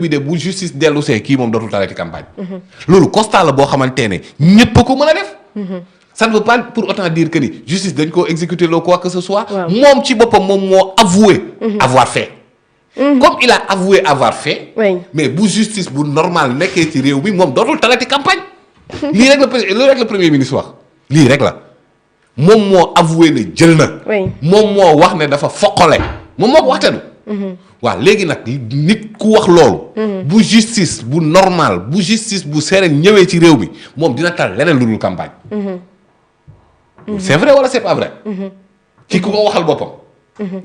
bi de bu justice dellu see kii moom dootul talati campagne. loolu constat la boo xamante ne ñëpp a ko mën a def. ça ne veut pas pour autant dire que ni justice dañ koo exécuter loo quoi que ce soit. moom ci boppam moom moo avoué. avoir fait. comme il a avoué avoir fait. mais bu justice bu normal nekkee ci réew mi moom dootul talati campagne. lii rek la premier ministre wax lii rek la moom moo avoué ne jël na. moom moo wax ne dafa foqale moom moo ko wax te du. waaw léegi nag nit ku wax loolu. bu justice bu normal bu justice bu sereine ñëwee ci réew mi moom dina tal leneen lu dul campagne. c'est vrai wala c'est pas vrai. ki ku ko waxal boppam.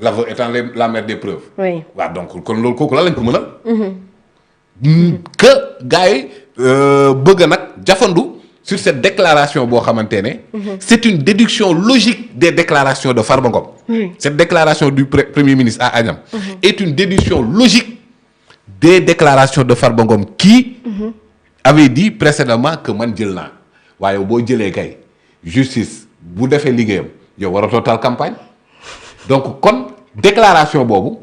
l'aveu étant la mère des preuves. waaw donc kon loolu kooku la lañ ko mënal. que gars yi bëgg nag jafandu sur cette déclaration boo xamante ne. c'est une déduction logique des déclarations de Farba Ngom. Cette déclaration du premier ministre à Agnam. est une déduction logique des déclarations de Farba Ngom qui avait dit précédemment que man jël naa waaye boo jëlee kay justice bu defee liggéeyam yow waratoo taal campagne donc kon déclaration boobu.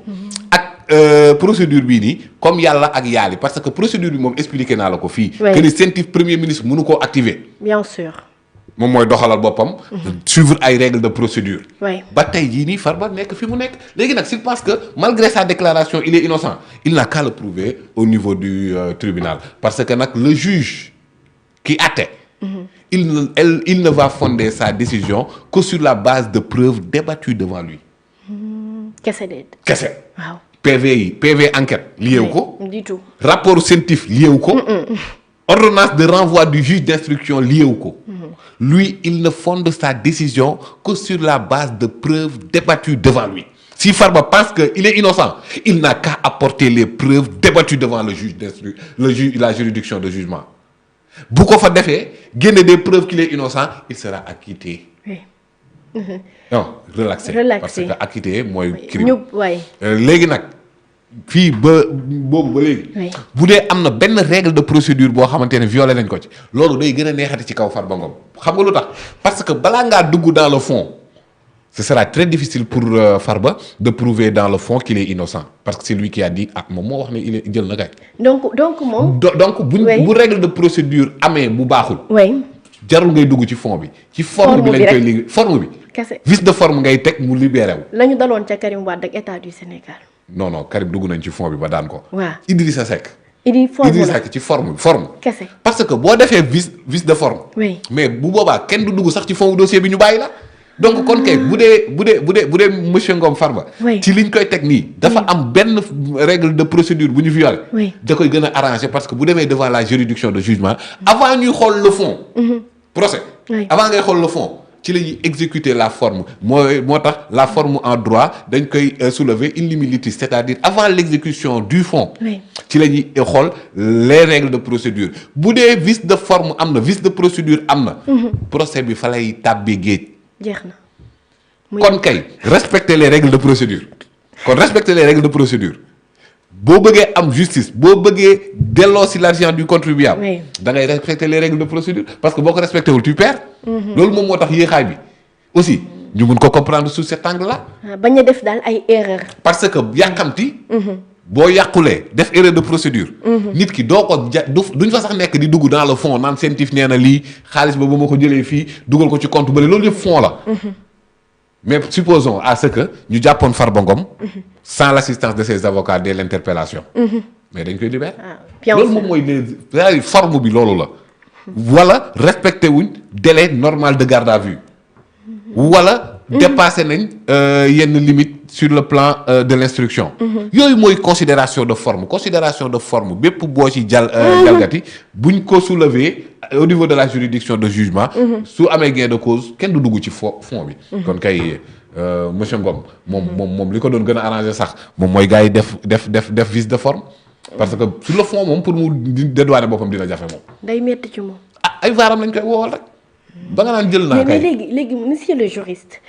procédure bii nii comme yàlla ak yaali parce que procédure bi moom expliqué naa la ko fii. que ni CENTIF premier ministre mënu koo activer. bien sûr. moom mooy doxalal boppam. suivre ay règles de procédure. ba tey jii nii Farba nekk fi mu nekk léegi nag s'il pense que malgré sa déclaration il est innocent il n'a qu'à le prouver au niveau du tribunal parce que nag le juge qui àtte. il ne va fonder sa décision que sur la base de preuves débattues devant lui. kese waaw. PV enquête liéewu ko. du tout. rapport CENTIF liéewu ko. ordonnance de renvoi du juge d'instruction liéewu ko. lui il ne fonde sa décision que sur la base de preuves débattues devant lui. Si Farba pense que il est innocent il n'a qu'à apporter les preuves débattues devant le juge la juridiction de jugement bu ko fa defee génne des preuves qu'il est innocent il sera acquitté. non relaxé parce que acquitté mooy crime léegi nag fii ba boobu ba léegi bu dee am na benn règle de procédure boo xamante ne violé nañ ko ci loolu day gën a neexati ci kaw Farba Ngom xam nga lu tax parce que balaa ngaa dugg dans le fond ce sera très difficile pour Farba de prouver dans le fond qu'il est innocent parce que c'est lui qui a dit moom moo wax ne il est jël na kay donc moom donc bu règle de procédure amee bu baaxul jarul ngay dugg ci fond bi ci forme bi lañ koy liggéey forme bi vice de forme ngay teg mu libéré wu. la ñu daloon ca Karim Wade ak état du Sénégal. non Karim dugg nañ ci fond bi ba daan ko. waaw Idrissa Seck. Idrissa Seck ci forme kese parce que boo defee vice de forme. mais bu boobaa kenn du dugg sax ci fond dossier bi ñu bàyyi la. donc kon kay bu dee monsieur Ngom Farba. ci liñ koy teg nii. dafa am benn règle de procédure bu ñu violé. da koy gën a arrangé parce que bu demee devant la juridiction de jugement avant ñuy xool le fond. procès avant ngay xool le fond. ci la ñuy exécuter la forme moo tax la forme en droit dañ koy soulever in limilitis c'est-à-dire avant l'exécution du fond. ci la ñuy xool les règles de procédure bu dee vice de forme am na vice de procédure am na. procès bi fa lay tàbbee géej. jeex na kon kay respecter les règles de procédure boo bëggee am justice boo bëggee delloo si l'argent du contribuable. da ngay respecter les règles de procédure parce que boo ko respecté wul tu perds. loolu moom moo tax yéexaay bi aussi ñu mun ko comprendre sous cet angle là. bañ a def daal ay erreurs. parce que yàqamti. boo yàqulee def erreur de procédure. nit ki doo ko duñ fa sax nekk di dugg dans le fond naan CENTIF nee na lii xaalis ba ma ko jëlee fii dugal ko ci compte bële loolu yëpp fond la. mais supposons à ce que ñu jàppoon Farba Ngom sans l'assistance de ses avocats dès l'interpellation. mais dañ koy libérer. loolu moom mooy forme bi loolu la. wala respecté wuñ délai normal de garde à vue. wala dépassé nañ yenn limite sur le plan de l'instruction. yooyu mooy considération de forme bépp boo ci jalgati buñ ko soulever au niveau de la juridiction de jugement. su amee gain de cause kenn du dugg ci fond bi. kon kay monsieur Ngom moom li ko doon gën a arrangé sax moom mooy gars yi def vice de forme. parce que sur le fond moom pour mu dédouaner boppam dina jafe moom. day metti ci moom. ay vaaram lañ koy woowal rek. ba nga naan jël naa kay mais léegi monsieur le juriste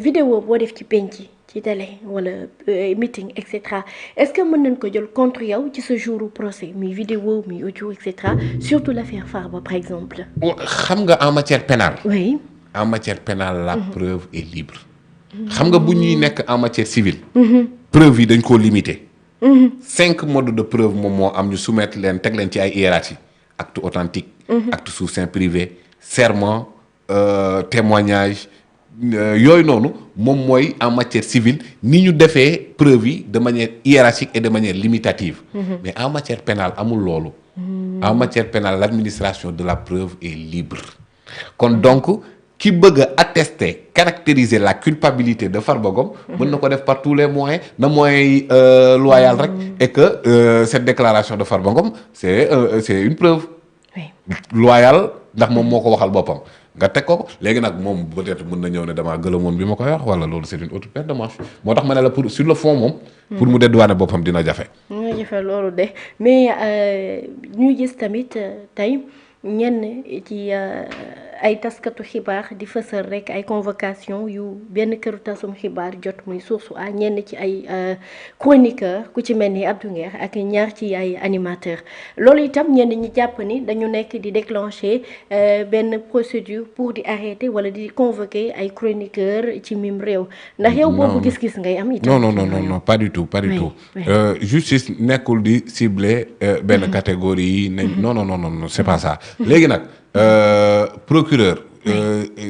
vidéo boo def ci penc ci télé wala meeting et cetera est-ce que mën nañ ko jël contre yow ci ce jour procès muy vidéo muy audio et cetera surtout l'affaire Farba par exemple. xam nga en matière pénale. oui en matière pénale la preuve est libre. xam nga bu ñuy nekk en matière civile. preuve yi dañ koo limité. 5 modes de preuve moom moo am ñu soumettre leen teg leen ci ay hiérarchie acte authentique acte sous seing privé serment témoignage yooyu noonu moom mooy en matière civile ni ñu defee preuve yi de manière hiérarchique et de manière limitative mais en matière pénale amul loolu en matière pénale l'administration de la preuve est libre kon donc ki bëgg a attester caractériser la culpabilité de Farba Ngom mën na ko def par tous les moyens na moyens loyal rek et que cette déclaration de Farba Ngom c'est une preuve loyale ndax moom moo ko waxal boppam nga teg ko léegi nag moom peut-être mën na ñëw ne damaa gëlëmoon bi ma koy wax wala loolu c'est une autre paire de manches moo tax ma ne la pour sur le fond moom pour mu dédouaner boppam dina jafe loolu de mais ñu gis tamit tey ñenn ci ay taskatu xibaar di fësal rek ay convocation yu benn këru tasum xibaar jot muy Source A ñenn ci ay chroniqueur ku ci mel ni Abdou Nguer ak ñaar ci ay animateur loolu itam ñenn ñi jàpp ni dañu nekk di déclencher benn procédure pour di arrêter wala di convoquer ay chroniqueur ci mim réew ndax yow boobu gis-gis ngay am itam non pas du tout justice nekkul di cibler benn catégorie yi non c'est pas ça léegi nag procureur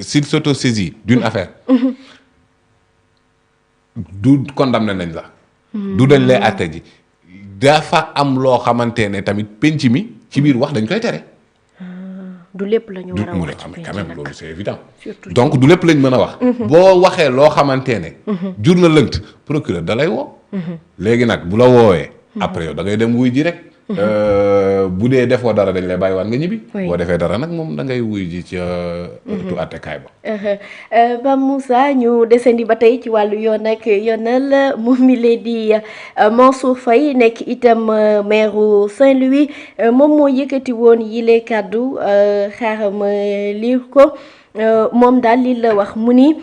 s'il s'autosaisit d'une affaire du condamné nañ la du dañ lay àtte ji dafa am loo xamante ne tamit penc mi ci biir wax dañ koy tere du lépp la ñu war a wax ci quand même loolu c'est évident donc du lépp lañ mën a wax boo waxee loo xamante ne jur na lënt procureur da lay woo léegi nag bu la woowee après yow da ngay dem wuy ji rek bu dee defoo dara dañ lay bàyyiwaat nga ñibbi. boo defee dara nag moom da ngay wuy ji ci ëttu àttekaay ba. Pape Moussa ñu desandi ba tey ci wàllu yoon ak yoonal moom mi lee di Mansour Faye nekk itam maire Saint-Louis moom moo yëkkati woon yile kàddu xaaral ma lire ko moom daal li la wax mu ni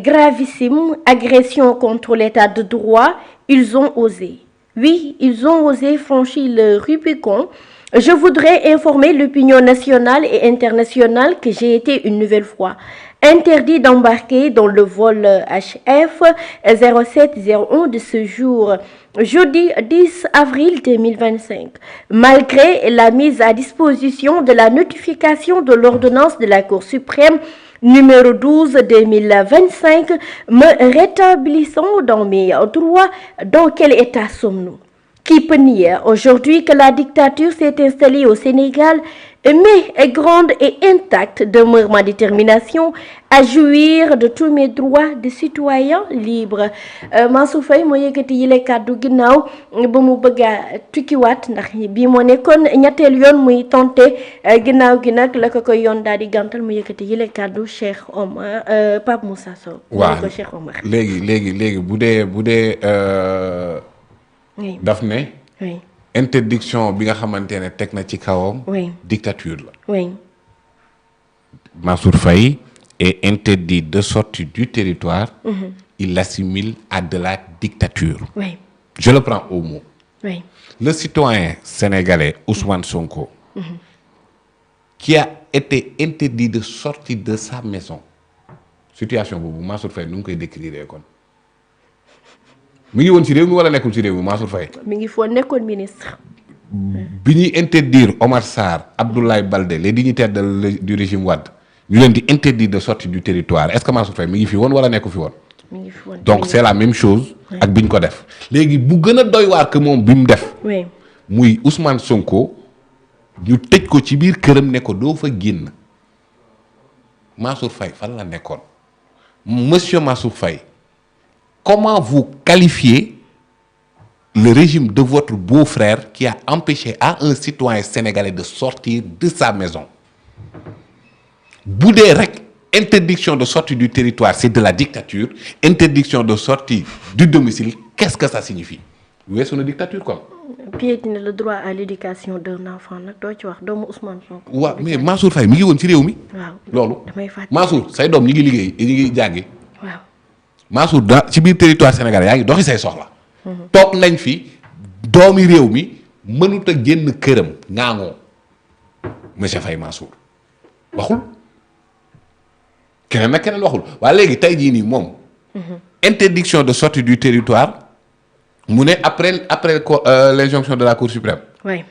gravissime agression contre l'état de droit ils ont osé. Oui, ils ont osé franchir le Rubicon. Je voudrais informer l'opinion nationale et internationale que j'ai été une nouvelle fois interdit d'embarquer dans le vol HF 0701 de ce jour, jeudi 10 avril 2025, malgré la mise à disposition de la notification de l'ordonnance de la Cour suprême numéro 12/2025, me rétablissant dans mes droits. Dans quel état sommes-nous? Qui peut nier aujourd'hui que la dictature s'est installée au Sénégal, mais grande et intacte demeure ma détermination à jouir de tous mes droits de citoyen libre. Mansour Faye moo yëkkati yile kàddu ginnaaw ba mu bëgg a tukkiwaat ndax bii moo nekkoon ñetteel yoon muy tenté ginnaaw gi nag la ko koy yoon daal di gàntal mu yëkkati yile kàddu Cheikh Omar Pape Moussa Sow. waaw ko Cheikh Omar. léegi bu dee daf ne. oui. interdiction bi nga xamante ne teg na ci kawam. oui. dictature la. oui. Mansour Faye est interdit de sortie du territoire. Il l'assimile à de la dictature. oui. Je le prends au mot. oui. Le citoyen sénégalais Ousmane Sonko. qui a été interdit de sortir de sa maison. situation boobu Mansour Faye nu ngi koy décrire kon. mi ngi woon ci réew mi wala nekkul ci réew mi Mansour Faye. mi ngi foo nekkoon ministre. bi ñuy interdire Omar Sarr Abdoulaye Baldé les dignitaires du régime Wade ñu leen di interdire de sortie du territoire est-ce que Mansour Faye mi ngi fi woon wala nekku fi woon. mi ngi fi woon donc c'est la même chose. ak bi ñu ko def. léegi bu gën a doy waar que moom bi mu def. oui. muy Ousmane Sonko ñu tëj ko ci biir këram ne ko doo fa génn Mansour Faye fan la nekkoon monsieur Mansour Faye. Comment vous qualifiez le régime de votre beau-frère qui a empêché à un citoyen sénégalais de sortir de sa maison? Bu dee rek interdiction de sortie du territoire, c'est de la dictature. Interdiction de sortie du domicile, qu'est-ce que ça signifie? Weesu na dictature quoi. Piétiner le droit à l'éducation d'un enfant nag doo ci wax doomu Ousmane Sonko. waaw mais Mansour Faye mi ngi woon ci réew mi. waaw loolu damay fàttali Mansour say doom ñi ngi liggéey ñi ngi jàngi. waaw. Mansour ci biir territoire Sénégal yaa ngi doxi say soxla. toog nañ fi doomi réew mi mënut a génn këram ŋaangoo monsieur Faye Mansour waxul keneen nag keneen waxul waaye léegi tey jii nii moom. interdiction de sortie du territoire mu ne après l'injonction de la Cour suprême. oui.